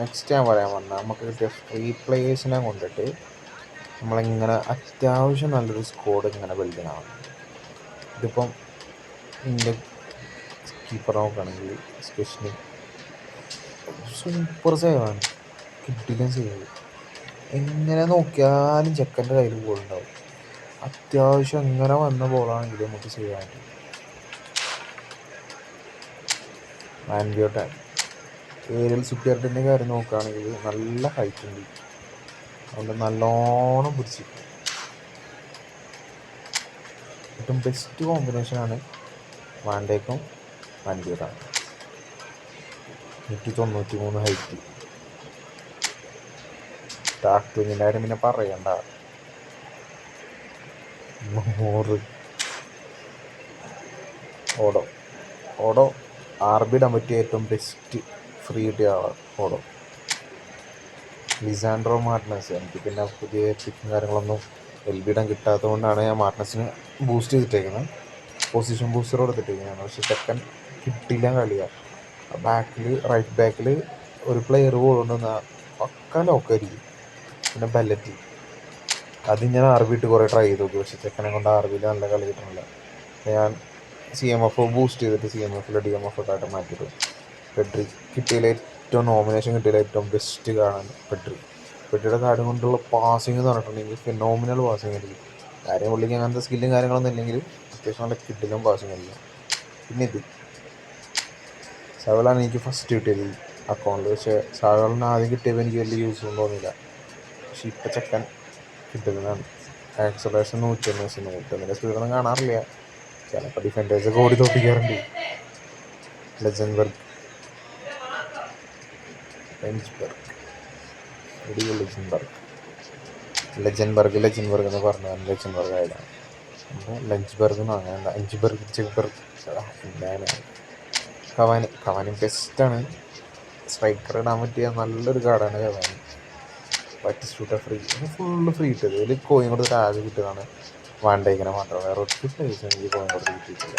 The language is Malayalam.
നെക്സ്റ്റ് ഞാൻ പറയാൻ വന്നത് നമുക്ക് കിട്ടിയ ഫ്രീ പ്ലേയേഴ്സിനെ കൊണ്ടിട്ട് നമ്മളിങ്ങനെ അത്യാവശ്യം നല്ലൊരു സ്ക്വാഡ് ഇങ്ങനെ ബിൽഡ് ചെയ്യണം. ഇതിപ്പം ഇന്ത്യ കീപ്പർ നോക്കുകയാണെങ്കിൽ എസ്പെഷ്യലി സൂപ്പർ സേവാണ്, കിട്ടില്ല സേവ്. എങ്ങനെ നോക്കിയാലും ചെക്കൻ്റെ കയ്യിൽ ബോൾ ഉണ്ടാവും. അത്യാവശ്യം എങ്ങനെ വന്ന ബോളാണെങ്കിലും നമുക്ക് സേവ് ചെയ്യാൻ പറ്റും. ആൻഡിയോട്ടാൻ ഏരിയൽ സുപ്പിയറിൻ്റെ കാര്യം നോക്കുകയാണെങ്കിൽ നല്ല ഹൈറ്റ് ഉണ്ട്, അതുകൊണ്ട് നല്ലോണം പിടിച്ചിരിക്കും. ഏറ്റവും ബെസ്റ്റ് കോമ്പിനേഷനാണ് വാൻഡേക്കും ആൻഡിയോട്ടാണ്. 193 ഹൈറ്റ്. ടാക്ലിങ്ങിൻ്റെ കാര്യം പിന്നെ പറയണ്ട, 100. ഓടോ RB ഇടാൻ പറ്റിയ ഏറ്റവും ബെസ്റ്റ് ഫ്രീ കിട്ടിയ ആളാണ് ഓടോ. ലിസാൻഡ്രോ മാർട്ടിനസ്, എനിക്ക് പിന്നെ പുതിയ പിക്കും കാര്യങ്ങളൊന്നും LB ഇടാൻ കിട്ടാത്തത് കൊണ്ടാണ് ഞാൻ മാർട്ടിനസിന് ബൂസ്റ്റ് ചെയ്തിട്ടേക്കുന്നത്, പൊസിഷൻ ബൂസ്റ്റർ കൊടുത്തിട്ടേക്കുന്നതാണ്. പക്ഷെ സെക്കൻഡ് കിട്ടില്ല കളിയാണ്. ബാക്കിൽ റൈറ്റ് ബാക്കിൽ ഒരു പ്ലെയർ കൊണ്ടുവന്ന പക്ക ലോക്കായിരിക്കും. പിന്നെ ബെല്ലറ്റി, അത് ഞാൻ RB ഇട്ട് കുറേ ട്രൈ ചെയ്ത് നോക്കി, പക്ഷെ ചെക്കനെ കൊണ്ട് RBയിൽ നല്ല കളി കിട്ടണില്ല. ഞാൻ CMF ബൂസ്റ്റ് ചെയ്തിട്ട് CMFിൽ DMF ഒക്കെ ആയിട്ട് മാറ്റിയിട്ട് പെഡ്രി കിട്ടിയതിൽ ഏറ്റവും നോമിനേഷൻ കിട്ടിയതിൽ ഏറ്റവും ബെസ്റ്റ് കാണാൻ പെഡ്രിയുടെ കാര്യം കൊണ്ടുള്ള പാസിങ് എന്ന് പറഞ്ഞിട്ടുണ്ടെങ്കിൽ ഫിനോമിനൽ പാസിങ് ആയിരിക്കും. കാര്യം പുള്ളിക്ക് അങ്ങനത്തെ സ്കില്ലും കാര്യങ്ങളൊന്നും ഇല്ലെങ്കിലും അത്യാവശ്യം നല്ല കിട്ടിലും പാസിങ് ആയിരിക്കും. പിന്നെ ഇത് സവലാണ് എനിക്ക് ഫസ്റ്റ് കിട്ടിയത് അക്കൗണ്ടിൽ, പക്ഷേ സവലിന് ആദ്യം കിട്ടിയപ്പോൾ എനിക്ക് വലിയ യൂസൊന്നും തോന്നിയില്ല. പക്ഷെ ഇപ്പം ചെക്കൻ കിട്ടുന്നതാണ്. ആക്സലേഷൻ 101 സ്പീഡൊന്നും കാണാറില്ല, ചിലപ്പോൾ ഡിഫൻഡേഴ്സൊക്കെ ഓടി തോപ്പിക്കാറുണ്ട്. ലെജൻബർഗ് എന്ന് പറഞ്ഞാൽ ലെജൻബർഗ് ആയതാണ്. അപ്പോൾ ലഞ്ച്ബർഗ് എന്ന് അങ്ങനെ എന്താണ് കവാനി ബെസ്റ്റാണ്. സ്ട്രൈക്കർ ഇടാൻ പറ്റിയ നല്ലൊരു കാർഡാണ് കവാനി. പറ്റിസ്റ്റൂട്ട ഫ്രീ, ഫുള്ള് ഫ്രീ ഇട്ടത്. ഇതിൽ കോയിൻ കൊടുത്തിട്ട് ആകെ കിട്ടിയതാണ് വാൻഡേക്കിനെ മാത്രം. വേറെ ഒറ്റ പ്ലേസ് എനിക്ക് കോയിൻ കൊടുത്ത് കിട്ടിയിട്ടില്ല.